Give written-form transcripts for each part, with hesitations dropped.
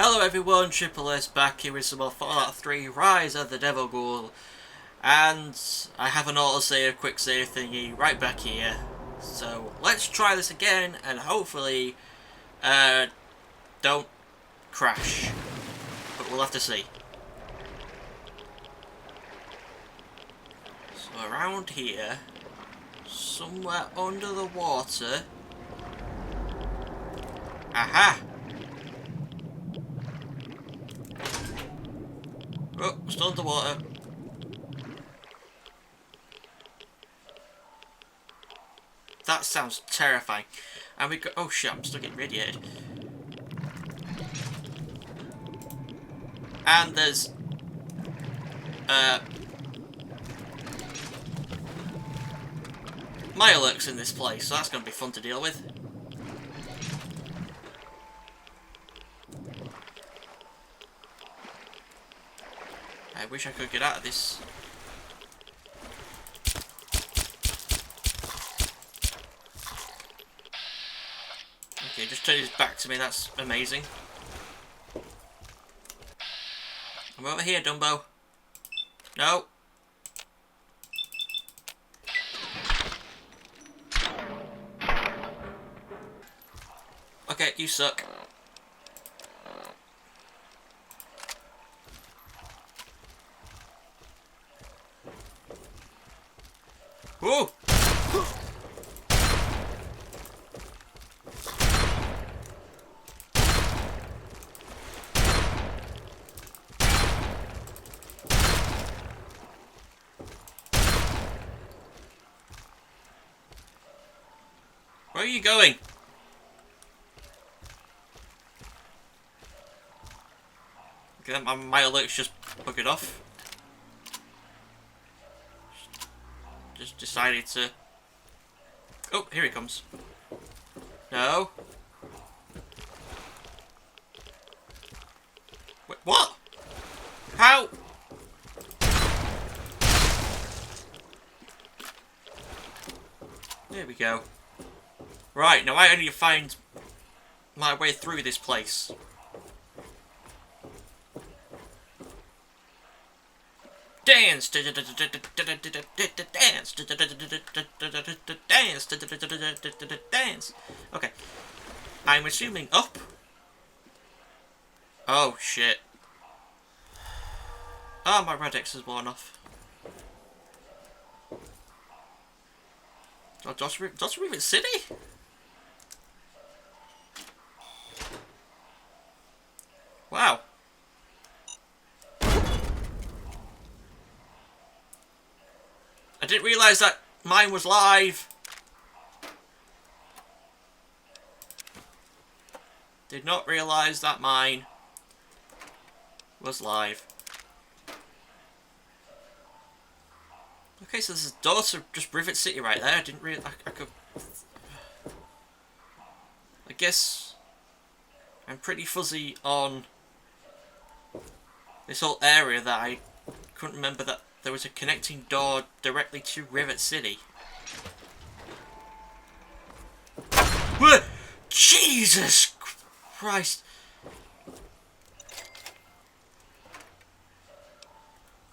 Hello everyone, Triple S back here with some more Fallout 3 Rise of the Devil Ghoul. And I have an autosave, quick save thingy right back here. So let's try this again and hopefully don't crash. But we'll have to see. So around here, somewhere under the water. Aha! Oh, still underwater. That sounds terrifying. And we go. Oh shit! I'm still getting radiated. And there's Mirelurks in this place, so that's going to be fun to deal with. I wish I could get out of this. Okay, just turn his back to me, that's amazing. I'm over here, Dumbo. No. Okay, you suck. Whoa! Where are you going? Okay, my alert's just buggered off. Just decided to... Oh, here he comes. No. Wait, what? How? There we go. Right, now I need to find my way through this place. Dance, dance, dance. Okay, I'm assuming up. Oh shit! Oh, my Radix is worn off. Dr. Rivet City? Wow. I didn't realise that mine was live. Did not realise that mine was live. Okay, so there's a door to just Rivet City right there. I didn't really... I could... I guess... I'm pretty fuzzy on this whole area that I couldn't remember that there was a connecting door directly to Rivet City. What? Jesus Christ!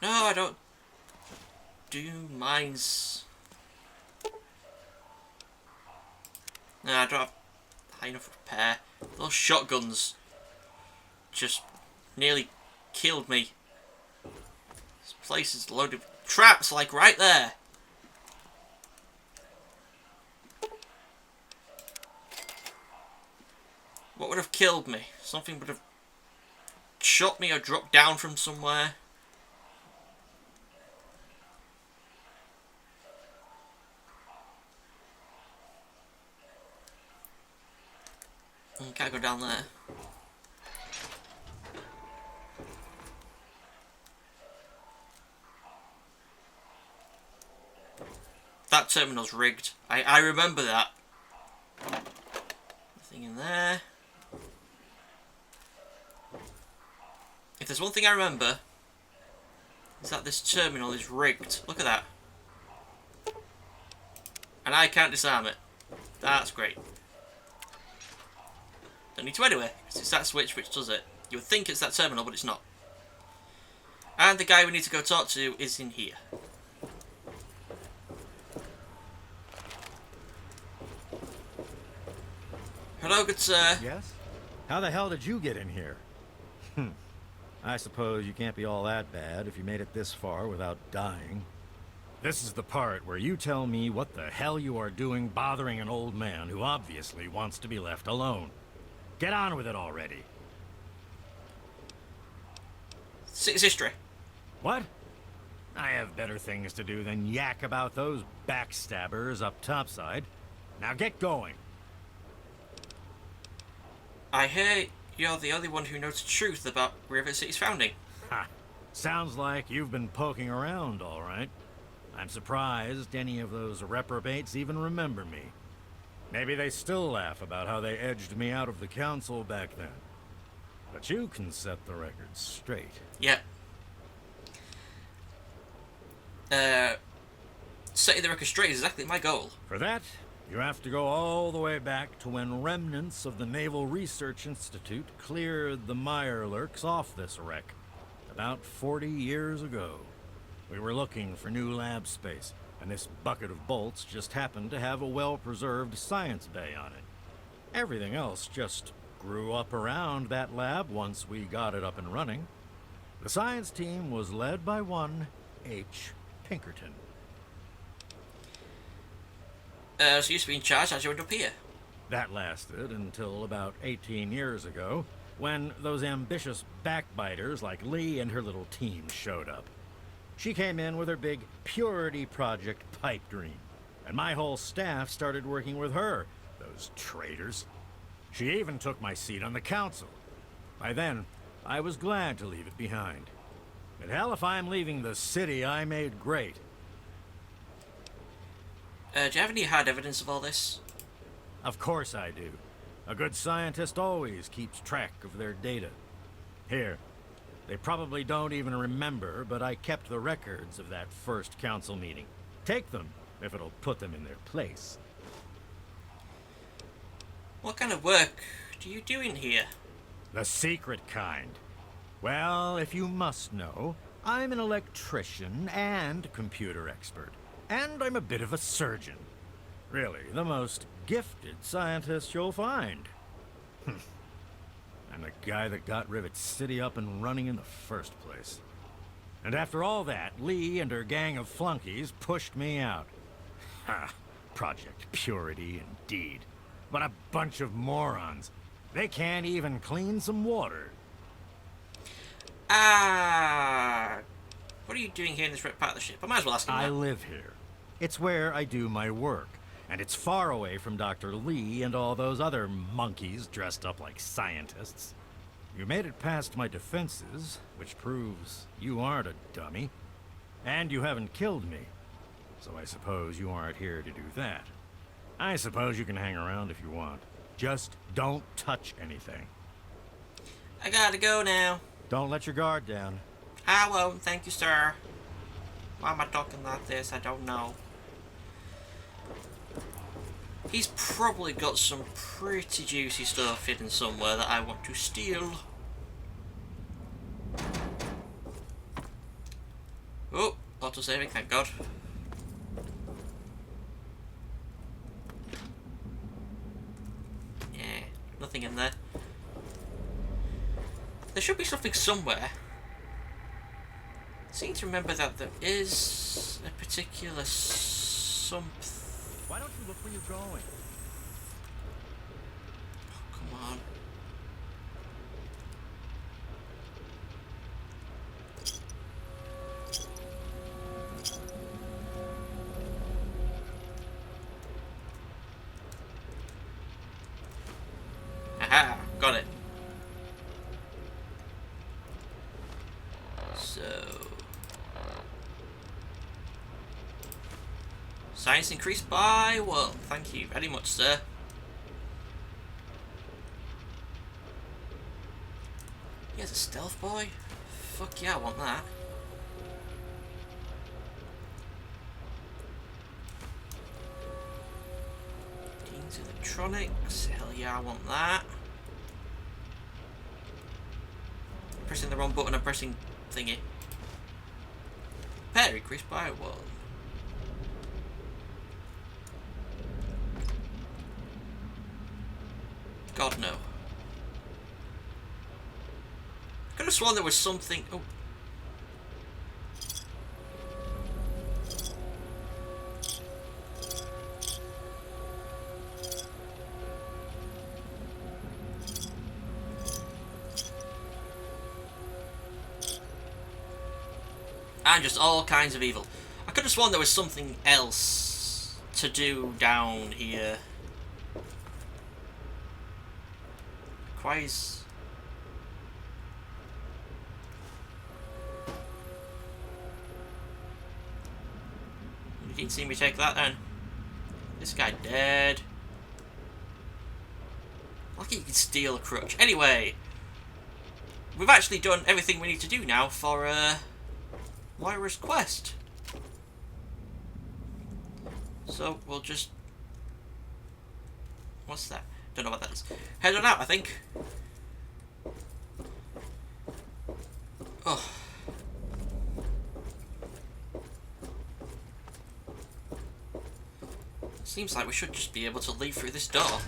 No, I don't do mines. No, I don't have high enough repair. Those shotguns just nearly killed me. This place is loaded with traps, like right there. What would have killed me? Something would have shot me or dropped down from somewhere. Can't go down there. That terminal's rigged. I remember that. Nothing in there. If there's one thing I remember, is that this terminal is rigged. Look at that. And I can't disarm it. That's great. Don't need to anyway, because it's that switch which does it. You would think it's that terminal, but it's not. And the guy we need to go talk to is in here. Hello, good sir. Yes? How the hell did you get in here? I suppose you can't be all that bad if you made it this far without dying. This is the part where you tell me what the hell you are doing bothering an old man who obviously wants to be left alone. Get on with it already. City's history. What? I have better things to do than yak about those backstabbers up topside. Now get going. I hear you're the only one who knows the truth about River City's founding. Ha! Sounds like you've been poking around, all right. I'm surprised any of those reprobates even remember me. Maybe they still laugh about how they edged me out of the council back then. But you can set the record straight. Yeah. Setting the record straight is exactly my goal. For that, you have to go all the way back to when remnants of the Naval Research Institute cleared the Mirelurks off this wreck, about 40 years ago. We were looking for new lab space, and this bucket of bolts just happened to have a well-preserved science bay on it. Everything else just grew up around that lab once we got it up and running. The science team was led by one H. Pinkerton. So you used to be in charge, how'd you end up here? That lasted until about 18 years ago, when those ambitious backbiters like Lee and her little team showed up. She came in with her big purity project pipe dream, and my whole staff started working with her, those traitors. She even took my seat on the council. By then, I was glad to leave it behind. But hell, if I'm leaving the city I made great. Do you have any hard evidence of all this? Of course I do. A good scientist always keeps track of their data. Here, they probably don't even remember, but I kept the records of that first council meeting. Take them, if it'll put them in their place. What kind of work do you do in here? The secret kind. Well, if you must know, I'm an electrician and computer expert. And I'm a bit of a surgeon. Really, the most gifted scientist you'll find. I'm the guy that got Rivet City up and running in the first place. And after all that, Lee and her gang of flunkies pushed me out. Ha! Project Purity, indeed. What a bunch of morons. They can't even clean some water. What are you doing here in this red part of the ship? I might as well ask him I that. live here. It's where I do my work. And it's far away from Dr. Lee and all those other monkeys dressed up like scientists. You made it past my defenses, which proves you aren't a dummy. And you haven't killed me. So I suppose you aren't here to do that. I suppose you can hang around if you want. Just don't touch anything. I gotta go now. Don't let your guard down. I won't, thank you, sir. Why am I talking like this? I don't know. He's probably got some pretty juicy stuff hidden somewhere that I want to steal. Oh, auto-saving, thank God. Yeah, nothing in there. There should be something somewhere. I seem to remember that there is a particular something. Why don't you look where you're going? Oh, come on. Aha, got it. So, science increased by 1. Thank you very much, sir. He has a stealth boy? Fuck yeah, I want that. Dean's electronics. Hell yeah, I want that. pressing the wrong button. I'm pressing thingy. Repair increased by 1. God, no. I could have sworn there was something... Oh. And just all kinds of evil. I could have sworn there was something else to do down here. Requires... You didn't see me take that then. This guy dead. Lucky you can steal a crutch. Anyway, we've actually done everything we need to do now for Moira's quest. So we'll just... What's that? Don't know what that is. Head on out, I think. Oh. Seems like we should just be able to leave through this door.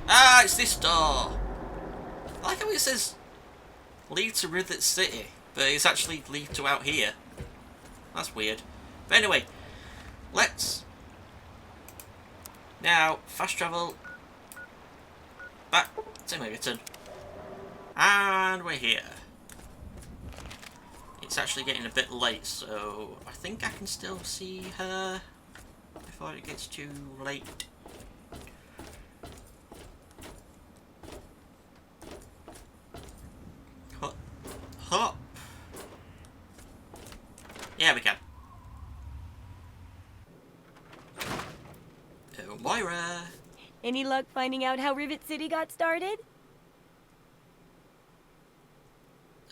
Ah, it's this door! I like how it says leave to Rivet City, but it's actually leave to out here. That's weird. But anyway, let's now fast travel back to Megaton. And we're here. It's actually getting a bit late, so I think I can still see her before it gets too late. Hop. Yeah, we can. Oh, Moira. Any luck finding out how Rivet City got started?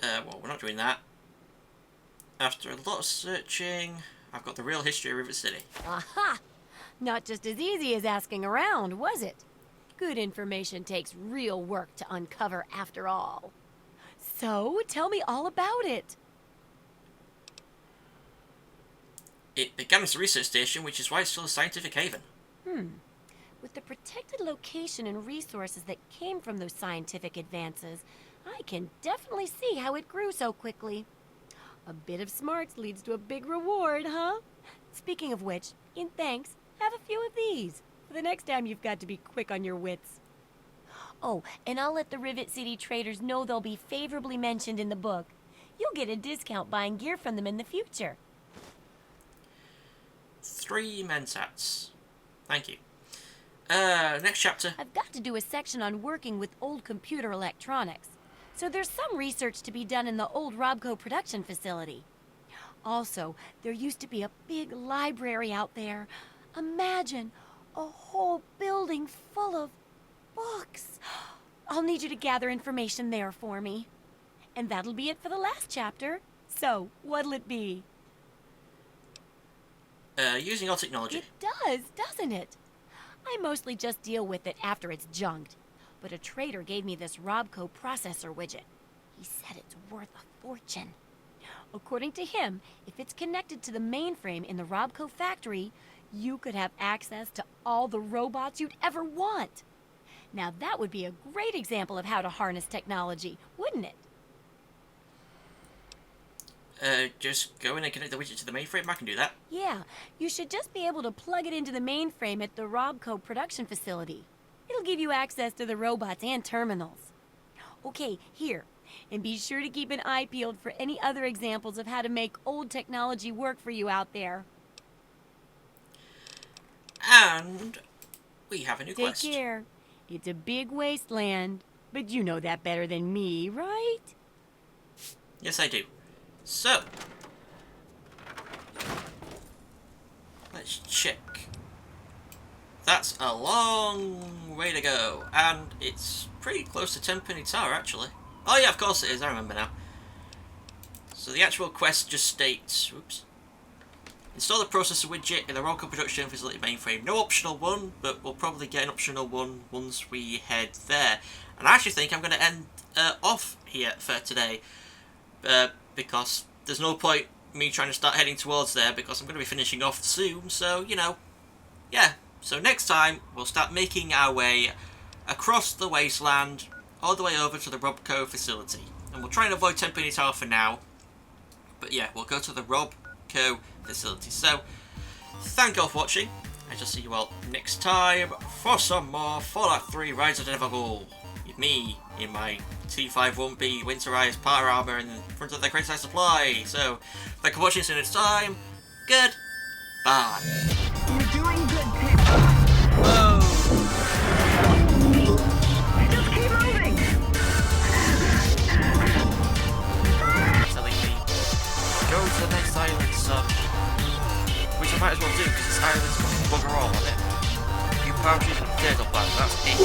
Well, we're not doing that. After a lot of searching, I've got the real history of Rivet City. Aha! Not just as easy as asking around, was it? Good information takes real work to uncover after all. So, tell me all about it. It began as a research station, which is why it's still a scientific haven. With the protected location and resources that came from those scientific advances, I can definitely see how it grew so quickly. A bit of smarts leads to a big reward, huh? Speaking of which, in thanks, have a few of these. For the next time you've got to be quick on your wits. Oh, and I'll let the Rivet City traders know they'll be favorably mentioned in the book. You'll get a discount buying gear from them in the future. 3 mensats. Thank you. Next chapter. I've got to do a section on working with old computer electronics. So there's some research to be done in the old Robco production facility. Also, there used to be a big library out there. Imagine a whole building full of books. I'll need you to gather information there for me. And that'll be it for the last chapter. So, what'll it be? Using all technology. It does, doesn't it? I mostly just deal with it after it's junked. But a trader gave me this Robco processor widget. He said it's worth a fortune. According to him, if it's connected to the mainframe in the Robco factory, you could have access to all the robots you'd ever want. Now that would be a great example of how to harness technology, wouldn't it? Just go in and connect the widget to the mainframe. I can do that. Yeah, you should just be able to plug it into the mainframe at the Robco production facility. It'll give you access to the robots and terminals. Okay, here. And be sure to keep an eye peeled for any other examples of how to make old technology work for you out there. And we have a new quest. Take care. It's a big wasteland, but you know that better than me, right? Yes, I do. So, let's check. That's a long way to go, and it's pretty close to Tenpenny Tower, actually. Oh yeah, of course it is, I remember now. So the actual quest just states, oops, Install the processor widget in the Rocal production facility mainframe. No optional one, but we'll probably get an optional one once we head there. And I actually think I'm going to end off here for today, because there's no point me trying to start heading towards there, because I'm going to be finishing off soon, so, you know, yeah. So next time, we'll start making our way across the wasteland, all the way over to the Robco facility. And we'll try and avoid Tempenny Tower for now, but yeah, we'll go to the Robco facility. So, thank you all for watching. I shall see you all next time for some more Fallout 3 Rise of the Ghoul. With me in my T51B Winterized power armor in front of the Criticized Supply. So, thank you for watching. See you next time. Good. Bye. You're doing good, Pip. Whoa. Just keep moving. Telling me, go to the next island, son. Which I might as well do, because this island's got bugger all on it. A few pouches and potato plants, that's it.